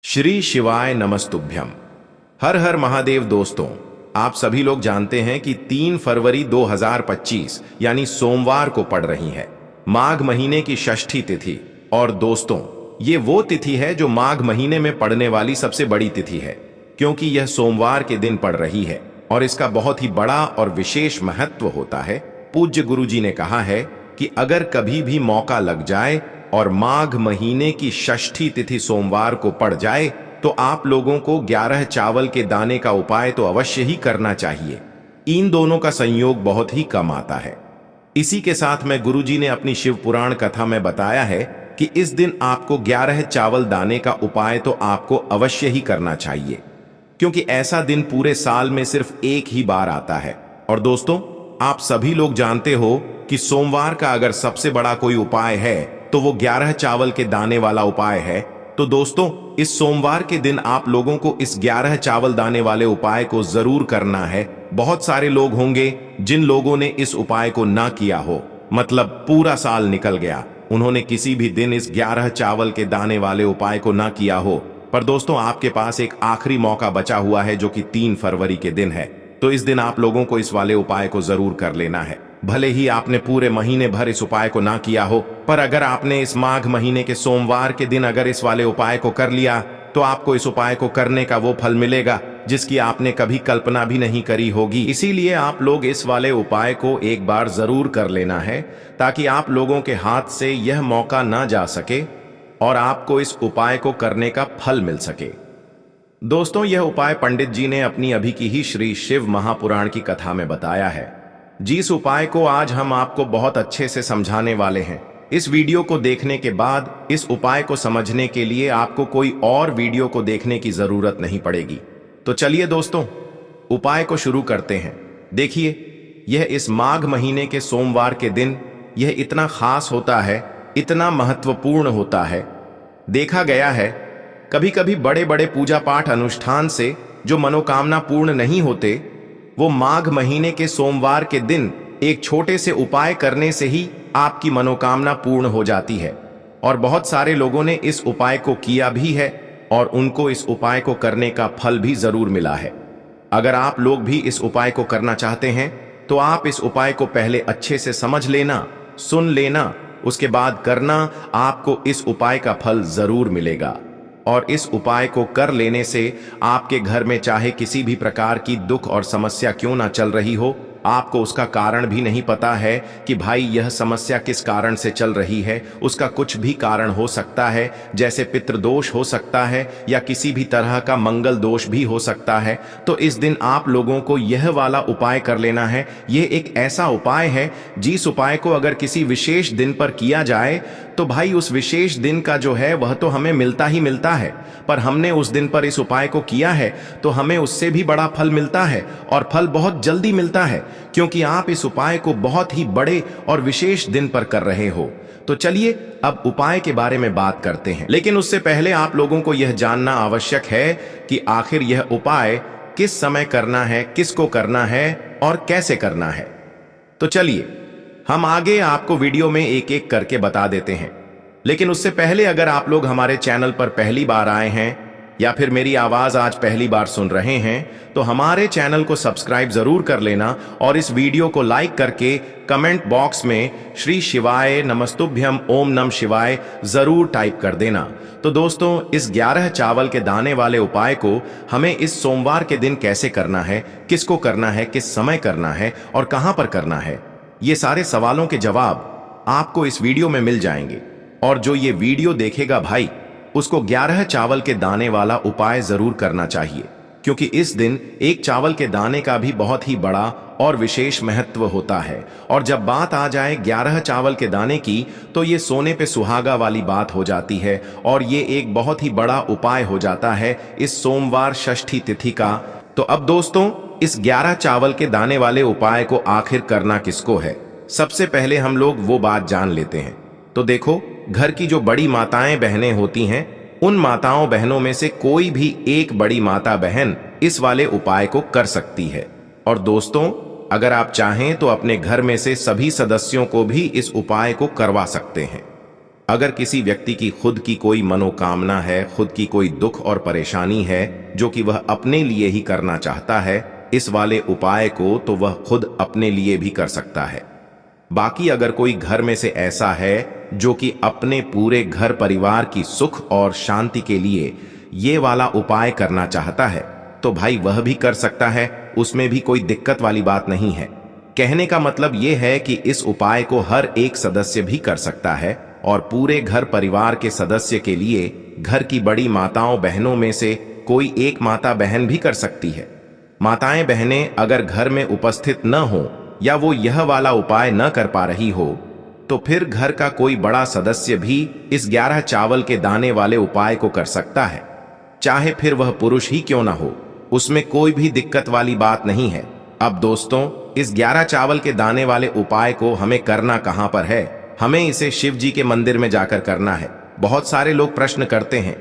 श्री शिवाय नमस्तुभ्यम। हर हर महादेव। दोस्तों, आप सभी लोग जानते हैं कि 3 फरवरी 2025 यानी सोमवार को पड़ रही है माघ महीने की षष्ठी तिथि। और दोस्तों, ये वो तिथि है जो माघ महीने में पड़ने वाली सबसे बड़ी तिथि है, क्योंकि यह सोमवार के दिन पड़ रही है और इसका बहुत ही बड़ा और विशेष महत्व होता है। पूज्य गुरु जी ने कहा है कि अगर कभी भी मौका लग जाए और माघ महीने की षष्ठी तिथि सोमवार को पड़ जाए तो आप लोगों को 11 चावल के दाने का उपाय तो अवश्य ही करना चाहिए। इन दोनों का संयोग बहुत ही कम आता है। इसी के साथ में गुरुजी ने अपनी शिव पुराण कथा में बताया है कि इस दिन आपको 11 चावल दाने का उपाय तो आपको अवश्य ही करना चाहिए, क्योंकि ऐसा दिन पूरे साल में सिर्फ एक ही बार आता है। और दोस्तों, आप सभी लोग जानते हो कि सोमवार का अगर सबसे बड़ा कोई उपाय है तो वो 11 चावल के दाने वाला उपाय है। तो दोस्तों, इस सोमवार के दिन आप लोगों को इस 11 चावल दाने वाले उपाय को जरूर करना है। बहुत सारे लोग होंगे जिन लोगों ने इस उपाय को ना किया हो, मतलब पूरा साल निकल गया, उन्होंने किसी भी दिन इस 11 चावल के दाने वाले उपाय को ना किया हो। पर दोस्तों, आपके पास एक आखिरी मौका बचा हुआ है जो कि 3 फरवरी के दिन है। तो इस दिन आप लोगों को इस वाले उपाय को जरूर कर लेना है। भले ही आपने पूरे महीने भर इस उपाय को ना किया हो, पर अगर आपने इस माघ महीने के सोमवार के दिन अगर इस वाले उपाय को कर लिया तो आपको इस उपाय को करने का वो फल मिलेगा जिसकी आपने कभी कल्पना भी नहीं करी होगी। इसीलिए आप लोग इस वाले उपाय को एक बार जरूर कर लेना है, ताकि आप लोगों के हाथ से यह मौका ना जा सके और आपको इस उपाय को करने का फल मिल सके। दोस्तों, यह उपाय पंडित जी ने अपनी अभी की ही श्री शिव महापुराण की कथा में बताया है, जिस उपाय को आज हम आपको बहुत अच्छे से समझाने वाले हैं। इस वीडियो को देखने के बाद इस उपाय को समझने के लिए आपको कोई और वीडियो को देखने की जरूरत नहीं पड़ेगी। तो चलिए दोस्तों, उपाय को शुरू करते हैं। देखिए, यह इस माघ महीने के सोमवार के दिन यह इतना खास होता है, इतना महत्वपूर्ण होता है। देखा गया है कभी कभी बड़े बड़े पूजा पाठ अनुष्ठान से जो मनोकामना पूर्ण नहीं होते, वो माघ महीने के सोमवार के दिन एक छोटे से उपाय करने से ही आपकी मनोकामना पूर्ण हो जाती है। और बहुत सारे लोगों ने इस उपाय को किया भी है और उनको इस उपाय को करने का फल भी जरूर मिला है। अगर आप लोग भी इस उपाय को करना चाहते हैं तो आप इस उपाय को पहले अच्छे से समझ लेना, सुन लेना, उसके बाद करना। आपको इस उपाय का फल जरूर मिलेगा। और इस उपाय को कर लेने से आपके घर में चाहे किसी भी प्रकार की दुख और समस्या क्यों ना चल रही हो, आपको उसका कारण भी नहीं पता है कि भाई यह समस्या किस कारण से चल रही है, उसका कुछ भी कारण हो सकता है, जैसे पितृदोष हो सकता है या किसी भी तरह का मंगल दोष भी हो सकता है। तो इस दिन आप लोगों को यह वाला उपाय कर लेना है। यह एक ऐसा उपाय है जिस उपाय को अगर किसी विशेष दिन पर किया जाए तो भाई उस विशेष दिन का जो है वह तो हमें मिलता ही मिलता है, पर हमने उस दिन पर इस उपाय को किया है तो हमें उससे भी बड़ा फल मिलता है, और फल बहुत जल्दी मिलता है, क्योंकि आप इस उपाय को बहुत ही बड़े और विशेष दिन पर कर रहे हो। तो चलिए अब उपाय के बारे में बात करते हैं, लेकिन उससे पहले आप लोगों को यह जानना आवश्यक है कि आखिर यह उपाय किस समय करना है, किसको करना है और कैसे करना है। तो चलिए हम आगे आपको वीडियो में एक एक करके बता देते हैं। लेकिन उससे पहले अगर आप लोग हमारे चैनल पर पहली बार आए हैं या फिर मेरी आवाज आज पहली बार सुन रहे हैं तो हमारे चैनल को सब्सक्राइब जरूर कर लेना और इस वीडियो को लाइक करके कमेंट बॉक्स में श्री शिवाय नमस्तुभ्यम ओम नम शिवाय जरूर टाइप कर देना। तो दोस्तों, इस 11 चावल के दाने वाले उपाय को हमें इस सोमवार के दिन कैसे करना है, किसको करना है, किस समय करना है और कहां पर करना है, ये सारे सवालों के जवाब आपको इस वीडियो में मिल जाएंगे। और जो ये वीडियो देखेगा भाई, उसको 11 चावल के दाने वाला उपाय जरूर करना चाहिए, क्योंकि इस दिन एक चावल के दाने का भी बहुत ही बड़ा और विशेष महत्व होता है। और जब बात आ जाए 11 चावल के दाने की तो ये सोने पे सुहागा वाली बात हो जाती है और ये एक बहुत ही बड़ा उपाय हो जाता है इस सोमवार षष्ठी तिथि का। तो अब दोस्तों, इस 11 चावल के दाने वाले उपाय को आखिर करना किसको है, सबसे पहले हम लोग वो बात जान लेते हैं। तो देखो, घर की जो बड़ी माताएं बहनें होती हैं, उन माताओं बहनों में से कोई भी एक बड़ी माता बहन इस वाले उपाय को कर सकती है। और दोस्तों, अगर आप चाहें तो अपने घर में से सभी सदस्यों को भी इस उपाय को करवा सकते हैं। अगर किसी व्यक्ति की खुद की कोई मनोकामना है, खुद की कोई दुख और परेशानी है जो कि वह अपने लिए ही करना चाहता है इस वाले उपाय को, तो वह खुद अपने लिए भी कर सकता है। बाकी अगर कोई घर में से ऐसा है जो कि अपने पूरे घर परिवार की सुख और शांति के लिए ये वाला उपाय करना चाहता है तो भाई वह भी कर सकता है, उसमें भी कोई दिक्कत वाली बात नहीं है। कहने का मतलब ये है कि इस उपाय को हर एक सदस्य भी कर सकता है और पूरे घर परिवार के सदस्य के लिए घर की बड़ी माताओं बहनों में से कोई एक माता बहन भी कर सकती है। माताएं बहनें अगर घर में उपस्थित न हो या वो यह वाला उपाय न कर पा रही हो तो फिर घर का कोई बड़ा सदस्य भी इस 11 चावल के दाने वाले उपाय को कर सकता है, चाहे फिर वह पुरुष ही क्यों ना हो, उसमें कोई भी दिक्कत वाली बात नहीं है। अब दोस्तों, इस 11 चावल के दाने वाले उपाय को हमें करना कहां पर है? हमें इसे शिव जी के मंदिर में जाकर करना है। बहुत सारे लोग प्रश्न करते हैं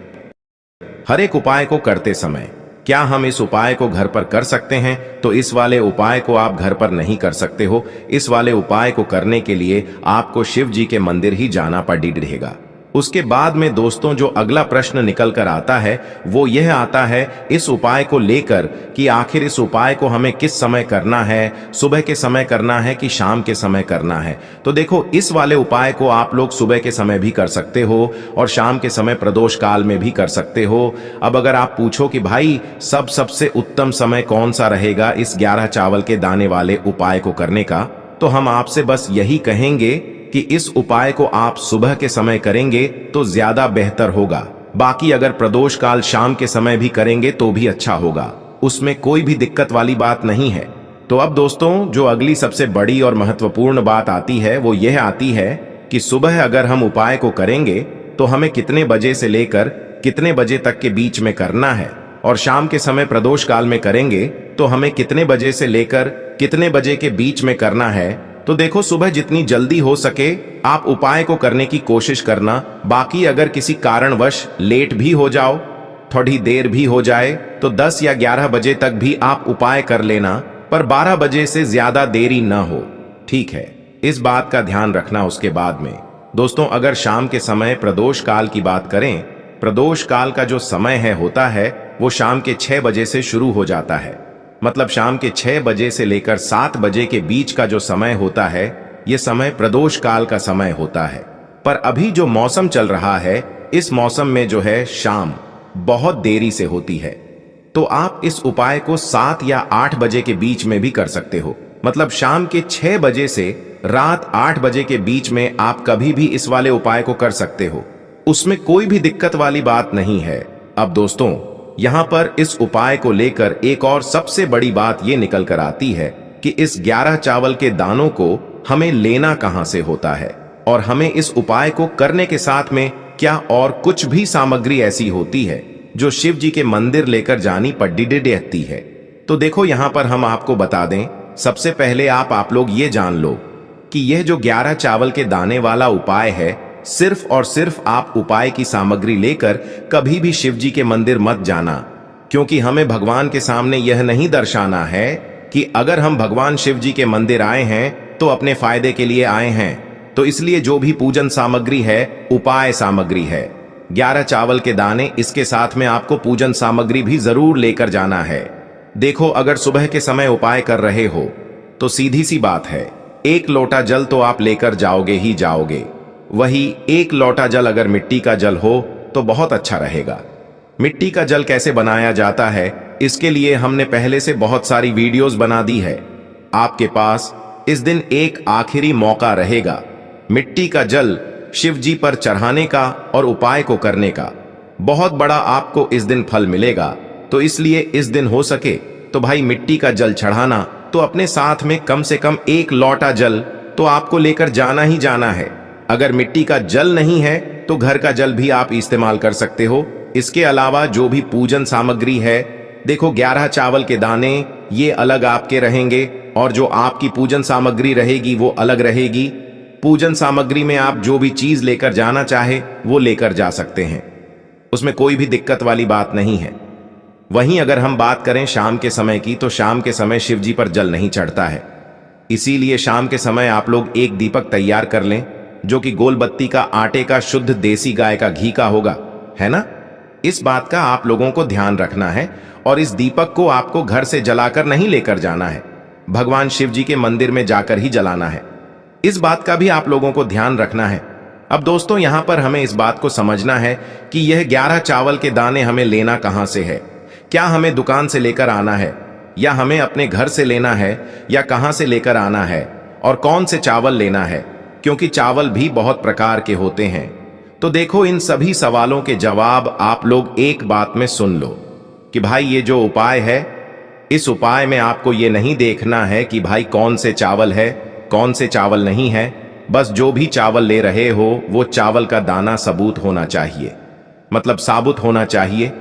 हर एक उपाय को करते समय क्या हम इस उपाय को घर पर कर सकते हैं? तो इस वाले उपाय को आप घर पर नहीं कर सकते हो। इस वाले उपाय को करने के लिए आपको शिव जी के मंदिर ही जाना पड़ेगा। उसके बाद में दोस्तों जो अगला प्रश्न निकल कर आता है वो यह आता है इस उपाय को लेकर कि आखिर इस उपाय को हमें किस समय करना है, सुबह के समय करना है कि शाम के समय करना है? तो देखो, इस वाले उपाय को आप लोग सुबह के समय भी कर सकते हो और शाम के समय प्रदोष काल में भी कर सकते हो। अब अगर आप पूछो कि भाई सबसे उत्तम समय कौन सा रहेगा इस 11 चावल के दाने वाले उपाय को करने का, तो हम आपसे बस यही कहेंगे कि इस उपाय को आप सुबह के समय करेंगे तो ज्यादा बेहतर होगा। बाकी अगर प्रदोष काल शाम के समय भी करेंगे तो भी अच्छा होगा, उसमें कोई भी दिक्कत वाली बात नहीं है। तो अब दोस्तों जो अगली सबसे बड़ी और महत्वपूर्ण बात आती है वो यह आती है कि सुबह अगर हम उपाय को करेंगे तो हमें कितने बजे से लेकर कितने बजे तक के बीच में करना है, और शाम के समय प्रदोष काल में करेंगे तो हमें कितने बजे से लेकर कितने बजे के बीच में करना है। तो देखो, सुबह जितनी जल्दी हो सके आप उपाय को करने की कोशिश करना। बाकी अगर किसी कारणवश लेट भी हो जाओ, थोड़ी देर भी हो जाए, तो 10 या 11 बजे तक भी आप उपाय कर लेना, पर 12 बजे से ज्यादा देरी ना हो, ठीक है? इस बात का ध्यान रखना। उसके बाद में दोस्तों अगर शाम के समय प्रदोष काल की बात करें, प्रदोष काल का जो समय है होता है वो शाम के 6 बजे से शुरू हो जाता है। मतलब शाम के 6 बजे से लेकर 7 बजे के बीच का जो समय होता है ये समय प्रदोष काल का समय होता है। पर अभी जो मौसम चल रहा है इस मौसम में जो है शाम बहुत देरी से होती है, तो आप इस उपाय को 7 या 8 बजे के बीच में भी कर सकते हो। मतलब शाम के 6 बजे से रात 8 बजे के बीच में आप कभी भी इस वाले उपाय को कर सकते हो, उसमें कोई भी दिक्कत वाली बात नहीं है। अब दोस्तों यहां पर इस उपाय को लेकर एक और सबसे बड़ी बात यह निकल कर आती है कि इस 11 चावल के दानों को हमें लेना कहां से होता है, और हमें इस उपाय को करने के साथ में क्या और कुछ भी सामग्री ऐसी होती है जो शिव जी के मंदिर लेकर जानी पड़ती है। तो देखो यहां पर हम आपको बता दें, सबसे पहले आप लोग ये जान लो कि यह जो 11 चावल के दाने वाला उपाय है, सिर्फ और सिर्फ आप उपाय की सामग्री लेकर कभी भी शिव जी के मंदिर मत जाना, क्योंकि हमें भगवान के सामने यह नहीं दर्शाना है कि अगर हम भगवान शिव जी के मंदिर आए हैं तो अपने फायदे के लिए आए हैं। तो इसलिए जो भी पूजन सामग्री है उपाय सामग्री है, 11 चावल के दाने, इसके साथ में आपको पूजन सामग्री भी जरूर लेकर जाना है। देखो अगर सुबह के समय उपाय कर रहे हो तो सीधी सी बात है, 1 लोटा जल तो आप लेकर जाओगे ही जाओगे। वही 1 लोटा जल अगर मिट्टी का जल हो तो बहुत अच्छा रहेगा। मिट्टी का जल कैसे बनाया जाता है इसके लिए हमने पहले से बहुत सारी वीडियोस बना दी है। आपके पास इस दिन एक आखिरी मौका रहेगा मिट्टी का जल शिव जी पर चढ़ाने का और उपाय को करने का। बहुत बड़ा आपको इस दिन फल मिलेगा। तो इसलिए इस दिन हो सके तो भाई मिट्टी का जल चढ़ाना, तो अपने साथ में कम से कम 1 लोटा जल तो आपको लेकर जाना ही जाना है। अगर मिट्टी का जल नहीं है तो घर का जल भी आप इस्तेमाल कर सकते हो। इसके अलावा जो भी पूजन सामग्री है, देखो 11 चावल के दाने ये अलग आपके रहेंगे और जो आपकी पूजन सामग्री रहेगी वो अलग रहेगी। पूजन सामग्री में आप जो भी चीज लेकर जाना चाहे वो लेकर जा सकते हैं, उसमें कोई भी दिक्कत वाली बात नहीं है। वहीं अगर हम बात करें शाम के समय की, तो शाम के समय शिव जी पर जल नहीं चढ़ता है, इसीलिए शाम के समय आप लोग एक दीपक तैयार कर लें। जो कि गोलबत्ती का आटे का शुद्ध देसी गाय का घी का होगा, है ना? इस बात का आप लोगों को ध्यान रखना है और इस दीपक को आपको घर से जलाकर नहीं लेकर जाना है, भगवान शिव जी के मंदिर में जाकर ही जलाना है। इस बात का भी आप लोगों को ध्यान रखना है। अब दोस्तों, यहां पर हमें इस बात को समझना है कि यह 11 चावल के दाने हमें लेना कहां से है। क्या हमें दुकान से लेकर आना है, या हमें अपने घर से लेना है, या कहां से लेकर आना है, और कौन से चावल लेना है, क्योंकि चावल भी बहुत प्रकार के होते हैं। तो देखो, इन सभी सवालों के जवाब आप लोग एक बात में सुन लो कि भाई ये जो उपाय है, इस उपाय में आपको ये नहीं देखना है कि भाई कौन से चावल है, कौन से चावल नहीं है। बस जो भी चावल ले रहे हो वो चावल का दाना सबूत होना चाहिए, मतलब साबुत होना चाहिए,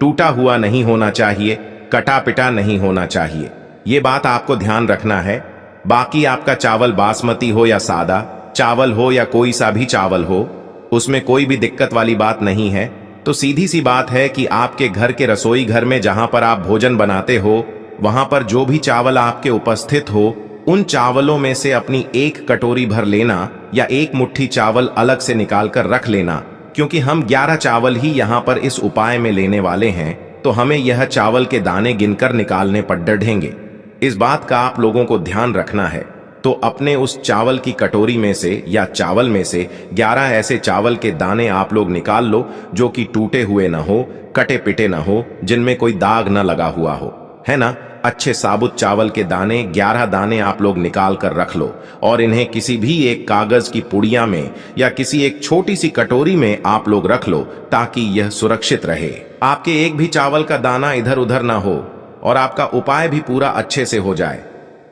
टूटा हुआ नहीं होना चाहिए, कटा पिटा नहीं होना चाहिए। ये बात आपको ध्यान रखना है। बाकी आपका चावल बासमती हो या सादा चावल हो या कोई सा भी चावल हो, उसमें कोई भी दिक्कत वाली बात नहीं है। तो सीधी सी बात है कि आपके घर के रसोई घर में जहां पर आप भोजन बनाते हो, वहां पर जो भी चावल आपके उपस्थित हो, उन चावलों में से अपनी एक कटोरी भर लेना या एक मुट्ठी चावल अलग से निकाल कर रख लेना, क्योंकि हम 11 चावल ही यहाँ पर इस उपाय में लेने वाले हैं। तो हमें यह चावल के दाने गिनकर निकालने पर डढ़ेंगे। इस बात का आप लोगों को ध्यान रखना है। तो अपने उस चावल की कटोरी में से या चावल में से 11 ऐसे चावल के दाने आप लोग निकाल लो जो कि टूटे हुए ना हो, कटे पिटे ना हो, जिनमें कोई दाग ना लगा हुआ हो, है ना? अच्छे साबुत चावल के दाने 11 दाने आप लोग निकाल कर रख लो और इन्हें किसी भी एक कागज की पुड़िया में या किसी एक छोटी सी कटोरी में आप लोग रख लो, ताकि यह सुरक्षित रहे। आपके एक भी चावल का दाना इधर उधर ना हो और आपका उपाय भी पूरा अच्छे से हो जाए।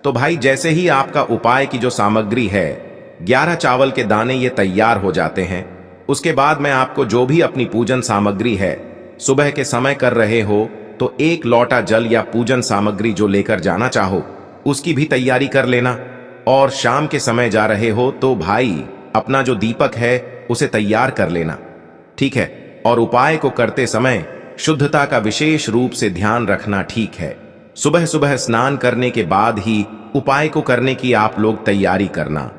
तो भाई, जैसे ही आपका उपाय की जो सामग्री है, 11 चावल के दाने ये तैयार हो जाते हैं, उसके बाद मैं आपको जो भी अपनी पूजन सामग्री है, सुबह के समय कर रहे हो तो 1 लोटा जल या पूजन सामग्री जो लेकर जाना चाहो उसकी भी तैयारी कर लेना। और शाम के समय जा रहे हो तो भाई अपना जो दीपक है उसे तैयार कर लेना, ठीक है? और उपाय को करते समय शुद्धता का विशेष रूप से ध्यान रखना, ठीक है? सुबह सुबह स्नान करने के बाद ही उपाय को करने की आप लोग तैयारी करना।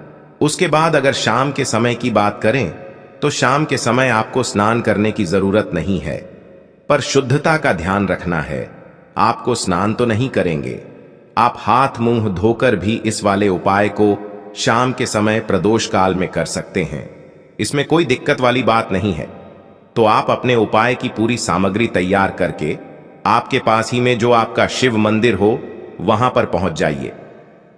उसके बाद अगर शाम के समय की बात करें तो शाम के समय आपको स्नान करने की जरूरत नहीं है, पर शुद्धता का ध्यान रखना है। आपको स्नान तो नहीं करेंगे, आप हाथ मुंह धोकर भी इस वाले उपाय को शाम के समय प्रदोष काल में कर सकते हैं। इसमें कोई दिक्कत वाली बात नहीं है। तो आप अपने उपाय की पूरी सामग्री तैयार करके आपके पास ही में जो आपका शिव मंदिर हो वहां पर पहुंच जाइए।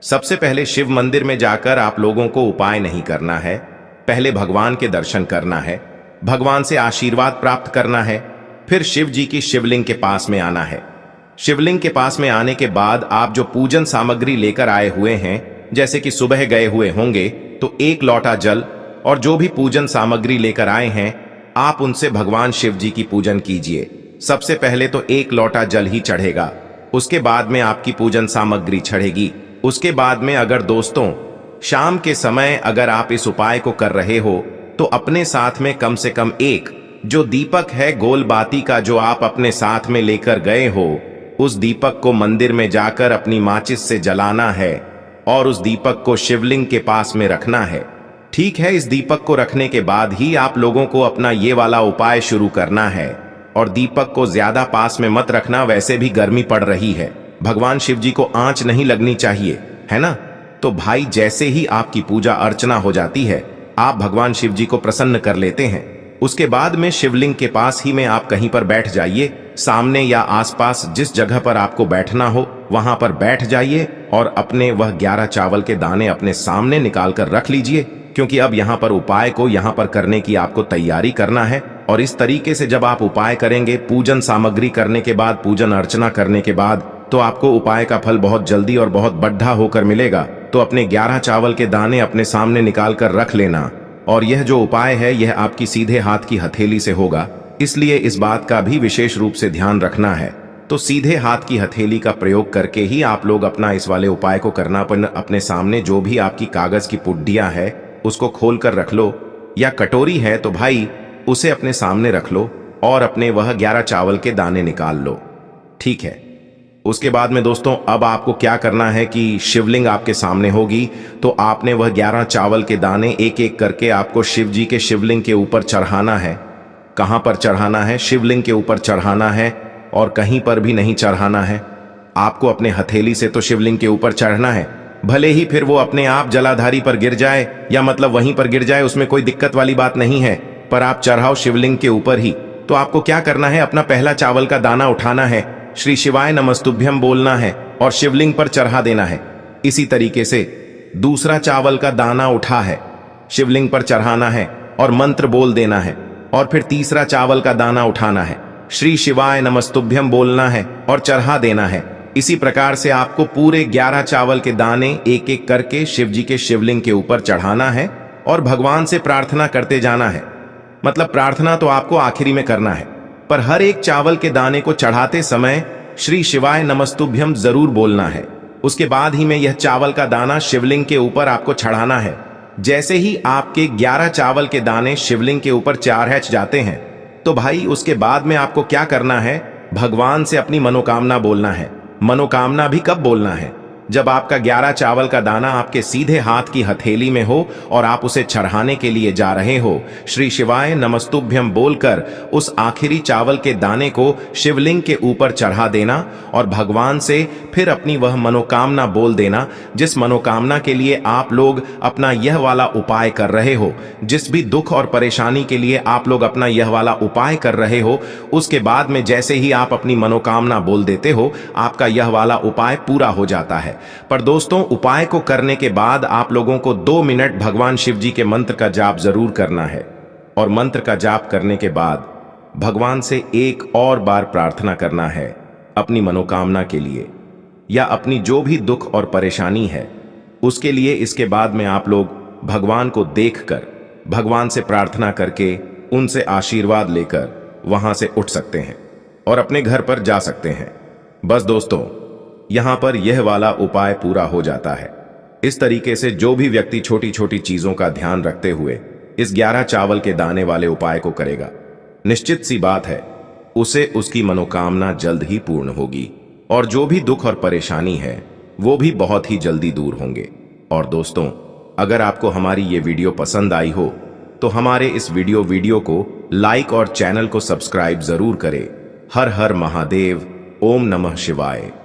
सबसे पहले शिव मंदिर में जाकर आप लोगों को उपाय नहीं करना है, पहले भगवान के दर्शन करना है, भगवान से आशीर्वाद प्राप्त करना है, फिर शिव जी की शिवलिंग के पास में आना है। शिवलिंग के पास में आने के बाद आप जो पूजन सामग्री लेकर आए हुए हैं, जैसे कि सुबह गए हुए होंगे तो 1 लोटा जल और जो भी पूजन सामग्री लेकर आए हैं, आप उनसे भगवान शिव जी की पूजन कीजिए। सबसे पहले तो 1 लोटा जल ही चढ़ेगा, उसके बाद में आपकी पूजन सामग्री चढ़ेगी। उसके बाद में अगर दोस्तों शाम के समय अगर आप इस उपाय को कर रहे हो तो अपने साथ में कम से कम एक जो दीपक है गोल बाती का जो आप अपने साथ में लेकर गए हो, उस दीपक को मंदिर में जाकर अपनी माचिस से जलाना है और उस दीपक को शिवलिंग के पास में रखना है, ठीक है? इस दीपक को रखने के बाद ही आप लोगों को अपना ये वाला उपाय शुरू करना है। और दीपक को ज्यादा पास में मत रखना, वैसे भी गर्मी पड़ रही है, भगवान शिव जी को आंच नहीं लगनी चाहिए, है ना? तो भाई, जैसे ही आपकी पूजा अर्चना हो जाती है, आप भगवान शिव जी को प्रसन्न कर लेते हैं। उसके बाद में शिवलिंग के पास ही में आप कहीं पर बैठ जाइए, सामने या आसपास जिस जगह पर आपको बैठना हो वहां पर बैठ जाइए और अपने वह 11 चावल के दाने अपने सामने निकाल कर रख लीजिए, क्योंकि अब यहाँ पर उपाय को यहाँ पर करने की आपको तैयारी करना है। और इस तरीके से जब आप उपाय करेंगे, पूजन सामग्री करने के बाद, पूजन अर्चना करने के बाद, तो आपको उपाय का फल बहुत जल्दी और बहुत बढ़ा होकर मिलेगा। तो अपने 11 चावल के दाने अपने सामने निकाल कर रख लेना। और यह जो उपाय है यह आपकी सीधे हाथ की हथेली से होगा, इसलिए इस बात का भी विशेष रूप से ध्यान रखना है। तो सीधे हाथ की हथेली का प्रयोग करके ही आप लोग अपना इस वाले उपाय को करना। अपने सामने जो भी आपकी कागज की पुड्डियां है उसको खोल कर रख लो, या कटोरी है तो भाई उसे अपने सामने रख लो और अपने वह 11 चावल के दाने निकाल लो, ठीक है? उसके बाद में दोस्तों अब आपको क्या करना है कि शिवलिंग आपके सामने होगी, तो आपने वह 11 चावल के दाने एक एक करके आपको शिव जी के शिवलिंग के ऊपर चढ़ाना है। कहां पर चढ़ाना है? शिवलिंग के ऊपर चढ़ाना है और कहीं पर भी नहीं चढ़ाना है। आपको अपने हथेली से तो शिवलिंग के ऊपर चढ़ना है, भले ही फिर वो अपने आप जलाधारी पर गिर जाए या मतलब वहीं पर गिर जाए, उसमें कोई दिक्कत वाली बात नहीं है, पर आप चढ़ाओ शिवलिंग के ऊपर ही। तो आपको क्या करना है, अपना पहला चावल का दाना उठाना है, श्री शिवाय नमस्तुभ्यम बोलना है और शिवलिंग पर चढ़ा देना है। इसी तरीके से दूसरा चावल का दाना उठा है, शिवलिंग पर चढ़ाना है और मंत्र बोल देना है। और फिर तीसरा चावल का दाना उठाना है, श्री शिवाय नमस्तुभ्यम बोलना है और चढ़ा देना है। इसी प्रकार से आपको पूरे 11 चावल के दाने एक एक करके शिव जी के शिवलिंग के ऊपर चढ़ाना है और भगवान से प्रार्थना करते जाना है। मतलब प्रार्थना तो आपको आखिरी में करना है, पर हर एक चावल के दाने को चढ़ाते समय श्री शिवाय नमस्तुभ्यम जरूर बोलना है। उसके बाद ही में यह चावल का दाना शिवलिंग के ऊपर आपको चढ़ाना है। जैसे ही आपके 11 चावल के दाने शिवलिंग के ऊपर चारहच जाते हैं, तो भाई उसके बाद में आपको क्या करना है, भगवान से अपनी मनोकामना बोलना है। मनोकामना भी कब बोलना है? जब आपका 11 चावल का दाना आपके सीधे हाथ की हथेली में हो और आप उसे चढ़ाने के लिए जा रहे हो। श्री शिवाय नमस्तुभ्यम बोलकर उस आखिरी चावल के दाने को शिवलिंग के ऊपर चढ़ा देना और भगवान से फिर अपनी वह मनोकामना बोल देना, जिस मनोकामना के लिए आप लोग अपना यह वाला उपाय कर रहे हो, जिस भी दुख और परेशानी के लिए आप लोग अपना यह वाला उपाय कर रहे हो। उसके बाद में जैसे ही आप अपनी मनोकामना बोल देते हो, आपका यह वाला उपाय पूरा हो जाता है। पर दोस्तों, उपाय को करने के बाद आप लोगों को 2 मिनट भगवान शिव जी के मंत्र का जाप जरूर करना है और मंत्र का जाप करने के बाद भगवान से एक और बार प्रार्थना करना है अपनी मनोकामना के लिए या अपनी जो भी दुख और परेशानी है उसके लिए। इसके बाद में आप लोग भगवान को देखकर, भगवान से प्रार्थना करके, उनसे आशीर्वाद लेकर वहां से उठ सकते हैं और अपने घर पर जा सकते हैं। बस दोस्तों, यहां पर यह वाला उपाय पूरा हो जाता है। इस तरीके से जो भी व्यक्ति छोटी छोटी चीजों का ध्यान रखते हुए इस 11 चावल के दाने वाले उपाय को करेगा, निश्चित सी बात है उसे उसकी मनोकामना जल्द ही पूर्ण होगी और जो भी दुख और परेशानी है वो भी बहुत ही जल्दी दूर होंगे। और दोस्तों, अगर आपको हमारी ये वीडियो पसंद आई हो तो हमारे इस वीडियो को लाइक और चैनल को सब्सक्राइब जरूर करें। हर हर महादेव, ओम नमः शिवाय।